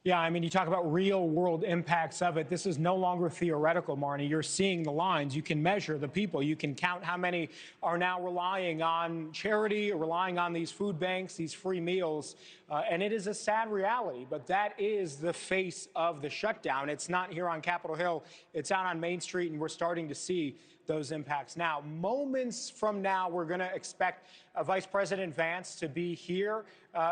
Yeah, I mean, you talk about real world impacts of it. This is no longer theoretical, Marnie. You're seeing the lines. You can measure the people. You can count how many are now relying on charity, relying on these food banks, these free meals. And it is a sad reality, but that is the face of the shutdown. It's not here on Capitol Hill. It's out on Main Street, and we're starting to see those impacts now. Moments from now, we're going to expect Vice President Vance to be here.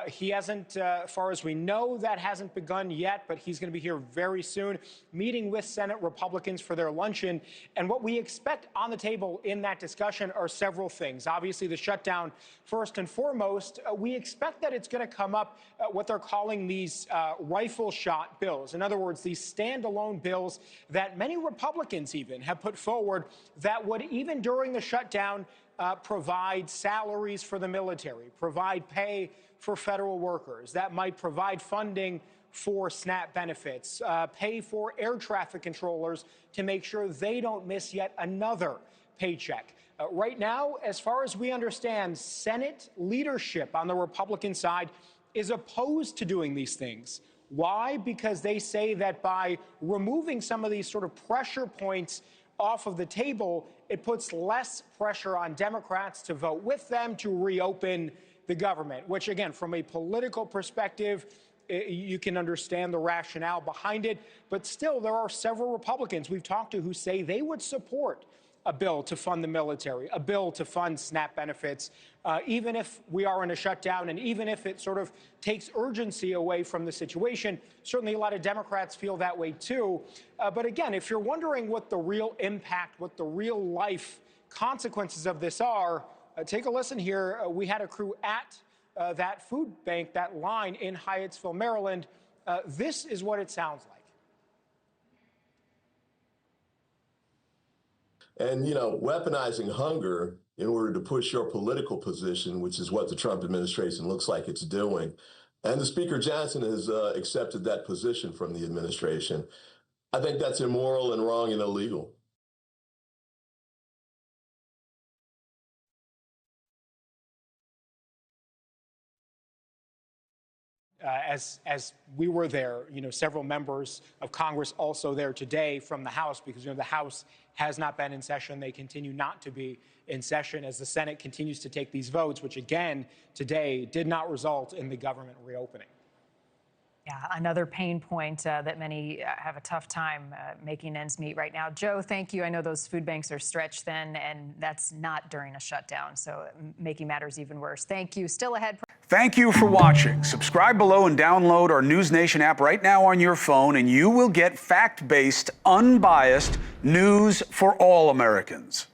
He hasn't, as far as we know, that hasn't begun yet, but he's going to be here very soon, meeting with Senate Republicans for their luncheon. And what we expect on the table in that discussion are several things. Obviously, the shutdown, first and foremost. We expect that it's going to come up what they're calling these rifle shot bills. In other words, these standalone bills that many Republicans even have put forward that would, even during the shutdown, provide salaries for the military, provide pay for federal workers, that might provide funding for SNAP benefits, pay for air traffic controllers to make sure they don't miss yet another paycheck. Right now, as far as we understand, Senate leadership on the Republican side is opposed to doing these things. Why? Because they say that by removing some of these sort of pressure points off of the table, it puts less pressure on Democrats to vote with them to reopen the government, which, again, from a political perspective, you can understand the rationale behind it. But still, there are several Republicans we've talked to who say they would support a bill to fund the military, a bill to fund SNAP benefits, even if we are in a shutdown and even if it sort of takes urgency away from the situation. Certainly a lot of Democrats feel that way too. But again, if you're wondering what the real impact, what the real life consequences of this are, take a listen here. We had a crew at that food bank, that line in Hyattsville, Maryland. This is what it sounds like. And, weaponizing hunger in order to push your political position, which is what the Trump administration looks like it's doing. And the Speaker Johnson has accepted that position from the administration. I think that's immoral and wrong and illegal. As we were there, several members of Congress also there today from the House, because the House has not been in session. They continue not to be in session as the Senate continues to take these votes, which again today did not result in the government reopening. Yeah, another pain point that many have a tough time making ends meet right now. Joe, thank you. I know those food banks are stretched thin, and that's not during a shutdown, so making matters even worse. Thank you. Still ahead. Thank you for watching. Subscribe below and download our NewsNation app right now on your phone, and you will get fact-based, unbiased news for all Americans.